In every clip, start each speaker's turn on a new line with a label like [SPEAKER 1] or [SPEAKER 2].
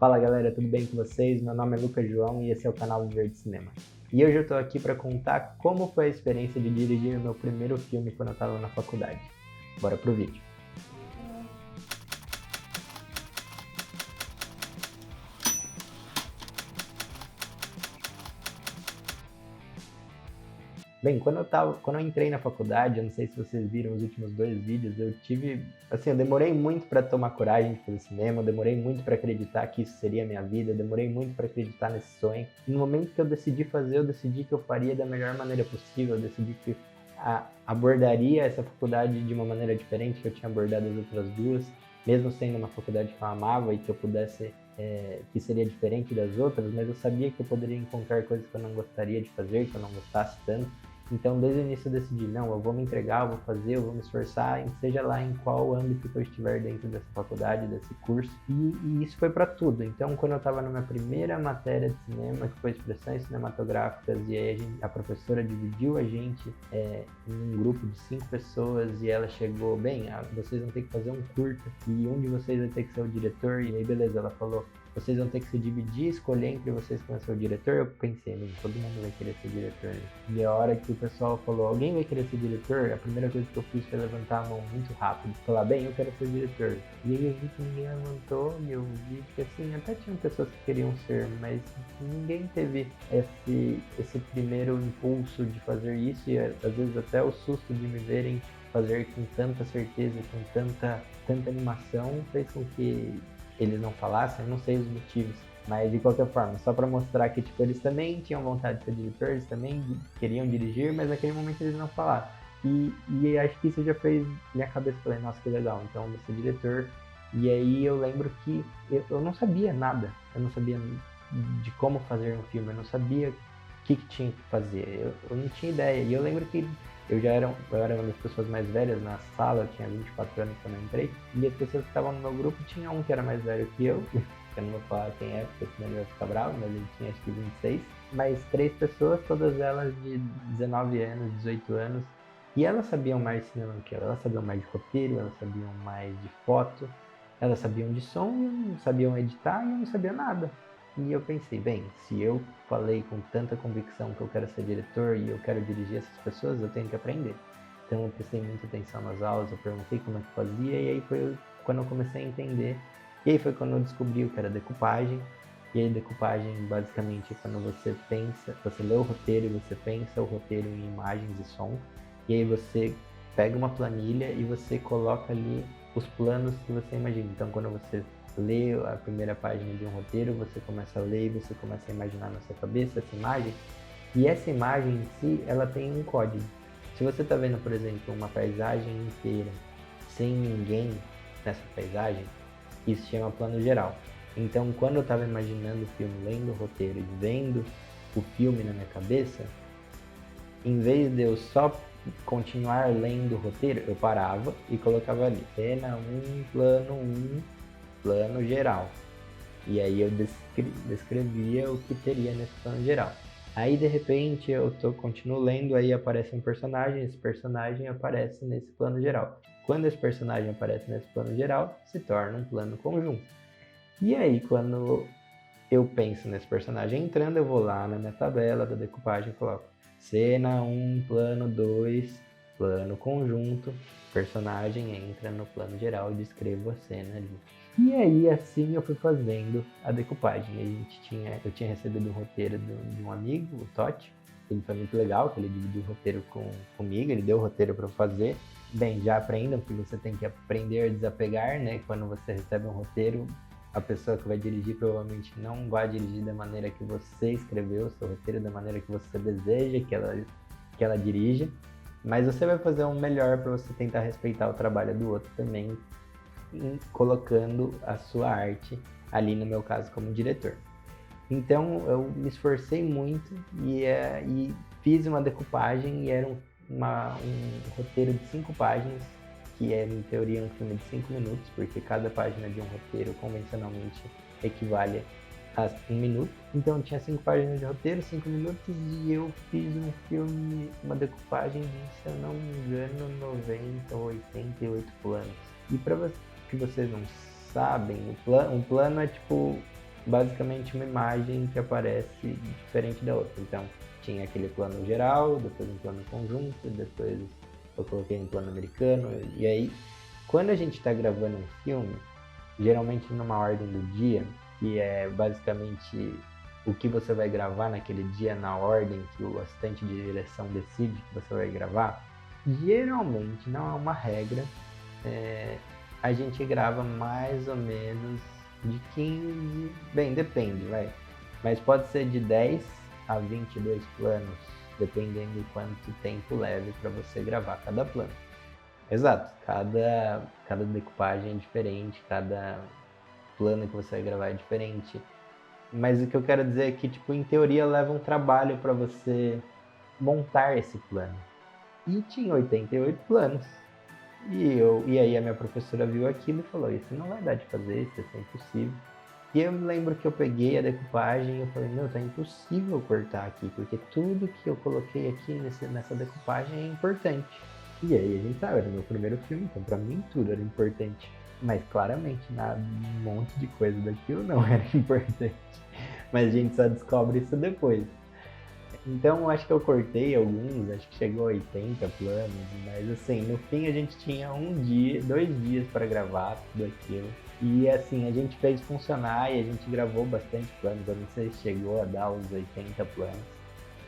[SPEAKER 1] Fala galera, tudo bem com vocês? Meu nome é Lucas João e esse é o canal Viver de Cinema. E hoje eu tô aqui para contar como foi a experiência de dirigir o meu primeiro filme quando eu tava na faculdade. Bora pro vídeo. Bem, quando eu entrei na faculdade, eu não sei se vocês viram os últimos 2 vídeos, eu demorei muito para tomar coragem de fazer cinema, eu demorei muito para acreditar que isso seria a minha vida, eu demorei muito para acreditar nesse sonho. E no momento que eu decidi fazer, eu decidi que eu faria da melhor maneira possível, eu decidi que abordaria essa faculdade de uma maneira diferente que eu tinha abordado as outras duas, mesmo sendo uma faculdade que eu amava e que eu pudesse que seria diferente das outras, mas eu sabia que eu poderia encontrar coisas que eu não gostaria de fazer, que eu não gostasse tanto. Então, desde o início eu decidi, não, eu vou me entregar, eu vou fazer, eu vou me esforçar, seja lá em qual âmbito que eu estiver dentro dessa faculdade, desse curso. E isso foi para tudo. Então, quando eu estava na minha primeira matéria de cinema, que foi expressões cinematográficas, e aí a professora dividiu a gente em um grupo de 5 pessoas, e ela chegou, bem, vocês vão ter que fazer um curta, e um de vocês vai ter que ser o diretor, e aí beleza, ela falou, vocês vão ter que se dividir, escolher entre vocês quem vai ser o diretor. Eu pensei, todo mundo vai querer ser diretor. E a hora que o pessoal falou, alguém vai querer ser diretor, a primeira coisa que eu fiz foi levantar a mão muito rápido, falar, bem, eu quero ser diretor. E aí eu vi que ninguém levantou, e eu vi que assim, até tinham pessoas que queriam ser, mas ninguém teve esse primeiro impulso de fazer isso, e às vezes até o susto de me verem fazer com tanta certeza, com tanta animação, fez com que eles não falassem, eu não sei os motivos, mas de qualquer forma, só para mostrar que tipo, eles também tinham vontade de ser diretores, eles também queriam dirigir, mas naquele momento eles não falaram. E acho que isso já fez minha cabeça, falei, nossa, que legal, então eu vou ser diretor. E aí eu lembro que eu não sabia nada, eu não sabia de como fazer um filme, eu não sabia o que tinha que fazer, eu não tinha ideia. E eu lembro que eu era uma das pessoas mais velhas na sala, eu tinha 24 anos quando eu entrei, e as pessoas que estavam no meu grupo, tinha um que era mais velho que eu não vou falar quem é, porque senão ele vai ficar bravo, mas ele tinha acho que 26, mais 3 pessoas, todas elas de 19 anos, 18 anos, e elas sabiam mais de cinema do que eu, elas sabiam mais de roteiro, elas sabiam mais de foto, elas sabiam de som, e eu não sabiam editar, e eu não sabia nada. E eu pensei, bem, se eu falei com tanta convicção que eu quero ser diretor e eu quero dirigir essas pessoas, eu tenho que aprender. Então eu prestei muita atenção nas aulas, eu perguntei como é que fazia, e aí foi quando eu comecei a entender. E aí foi quando eu descobri o que era decupagem. E aí decupagem basicamente é quando você pensa, você lê o roteiro e você pensa o roteiro em imagens e som. E aí você pega uma planilha e você coloca ali os planos que você imagina. Então quando você lê a primeira página de um roteiro, você começa a ler e você começa a imaginar na sua cabeça essa imagem, e essa imagem em si, ela tem um código. Se você está vendo, por exemplo, uma paisagem inteira sem ninguém nessa paisagem, isso se chama plano geral. Então, quando eu estava imaginando o filme, lendo o roteiro e vendo o filme na minha cabeça, em vez de eu só continuar lendo o roteiro, eu parava e colocava ali, cena 1, plano 1, plano geral. E aí eu descrevia o que teria nesse plano geral. Aí de repente continuo lendo, aí aparece um personagem, esse personagem aparece nesse plano geral. Quando esse personagem aparece nesse plano geral, se torna um plano conjunto. E aí quando eu penso nesse personagem entrando, eu vou lá na minha tabela da decupagem e coloco cena 1, plano 2, plano conjunto, personagem entra no plano geral e descrevo a cena ali. E aí assim eu fui fazendo a decupagem. Eu tinha recebido um roteiro de um amigo, o Totti. Ele foi muito legal, que ele dividiu o roteiro comigo, ele deu o roteiro para eu fazer. Bem, já aprendam que você tem que aprender a desapegar, né? Quando você recebe um roteiro, a pessoa que vai dirigir provavelmente não vai dirigir da maneira que você escreveu o seu roteiro, da maneira que você deseja que ela dirija, mas você vai fazer um melhor para você tentar respeitar o trabalho do outro também, colocando a sua arte ali, no meu caso, como diretor. Então eu me esforcei muito e fiz uma decupagem, e era um roteiro de 5 páginas, que é, em teoria, um filme de 5 minutos, porque cada página de um roteiro convencionalmente equivale a 1 minuto. Então tinha 5 páginas de roteiro, 5 minutos, e eu fiz um filme, uma decupagem de, se eu não me engano, 90 ou 88 planos. E para que vocês não sabem, um plano é tipo basicamente uma imagem que aparece diferente da outra. Então, tinha aquele plano geral, depois um plano conjunto, depois eu coloquei um plano americano. E aí, quando a gente está gravando um filme, geralmente numa ordem do dia, que é basicamente o que você vai gravar naquele dia na ordem que o assistente de direção decide que você vai gravar, geralmente, não é uma regra, a gente grava mais ou menos de 15, bem, depende, vai. Mas pode ser de 10 a 22 planos, dependendo do quanto tempo leve para você gravar cada plano. Exato, cada decupagem é diferente, cada plano que você vai gravar é diferente. Mas o que eu quero dizer é que, tipo, em teoria leva um trabalho para você montar esse plano. E tinha 88 planos. E aí a minha professora viu aquilo e falou, isso não vai dar de fazer, isso é impossível. E eu me lembro que eu peguei a decupagem e eu falei, meu, tá impossível cortar aqui, porque tudo que eu coloquei aqui nessa decupagem é importante. E aí a gente sabe, era o meu primeiro filme, então pra mim tudo era importante. Mas claramente um monte de coisa daquilo não era importante. Mas a gente só descobre isso depois. Então acho que eu cortei alguns, acho que chegou a 80 planos, mas assim, no fim a gente tinha 2 dias para gravar tudo aquilo. E assim, a gente fez funcionar e a gente gravou bastante planos, eu não sei se chegou a dar uns 80 planos.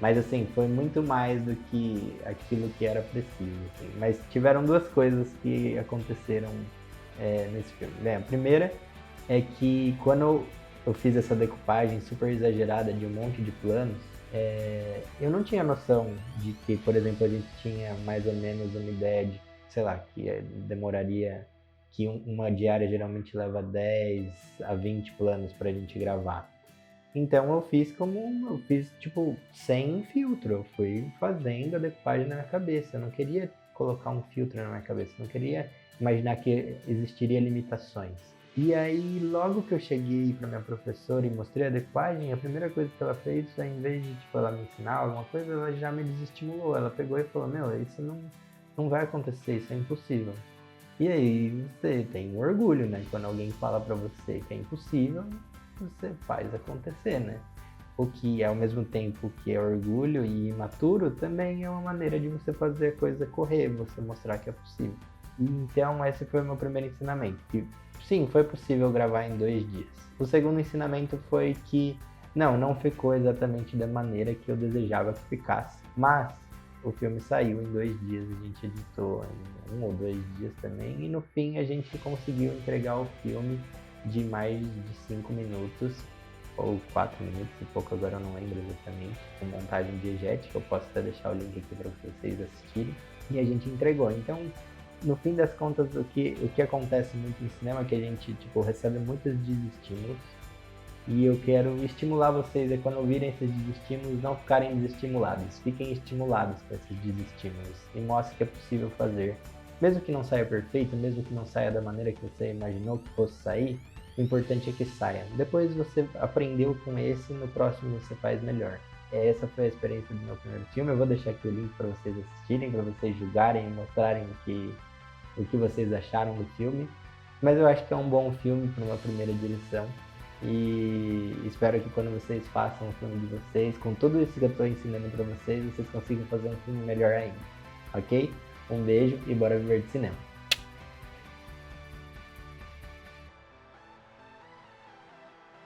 [SPEAKER 1] Mas assim, foi muito mais do que aquilo que era preciso. Assim. Mas tiveram duas coisas que aconteceram nesse filme. Bem, a primeira é que quando eu fiz essa decupagem super exagerada de um monte de planos, eu não tinha noção de que, por exemplo, a gente tinha mais ou menos uma ideia de, sei lá, que demoraria, que uma diária geralmente leva 10 a 20 planos pra gente gravar. Então eu fiz tipo sem filtro, eu fui fazendo a decupagem na minha cabeça, eu não queria colocar um filtro na minha cabeça, eu não queria imaginar que existiria limitações. E aí, logo que eu cheguei para minha professora e mostrei a decupagem, a primeira coisa que ela fez, ao invés de tipo, ela me ensinar alguma coisa, ela já me desestimulou. Ela pegou e falou, meu, isso não vai acontecer, isso é impossível. E aí você tem orgulho, né? Quando alguém fala para você que é impossível, você faz acontecer, né? O que ao mesmo tempo que é orgulho e imaturo, também é uma maneira de você fazer a coisa correr, você mostrar que é possível. Então esse foi o meu primeiro ensinamento, que sim, foi possível gravar em 2 dias. O segundo ensinamento foi que não ficou exatamente da maneira que eu desejava que ficasse, mas o filme saiu em 2 dias, a gente editou em 1 ou 2 dias também, e no fim a gente conseguiu entregar o filme de mais de 5 minutos, ou 4 minutos e pouco, agora eu não lembro exatamente, com montagem diegética, eu posso até deixar o link aqui para vocês assistirem, e a gente entregou. Então, no fim das contas, o que acontece muito no cinema é que a gente tipo, recebe muitos desestímulos. E eu quero estimular vocês a quando ouvirem esses desestímulos, não ficarem desestimulados. Fiquem estimulados com esses desestímulos. E mostrem que é possível fazer. Mesmo que não saia perfeito, mesmo que não saia da maneira que você imaginou que fosse sair, o importante é que saia. Depois você aprendeu com esse, no próximo você faz melhor. Essa foi a experiência do meu primeiro filme. Eu vou deixar aqui o link para vocês assistirem, para vocês julgarem e mostrarem o que vocês acharam do filme. Mas eu acho que é um bom filme para uma primeira direção. E espero que quando vocês façam o filme de vocês, com tudo isso que eu estou ensinando para vocês, vocês consigam fazer um filme melhor ainda. Ok? Um beijo e bora viver de cinema.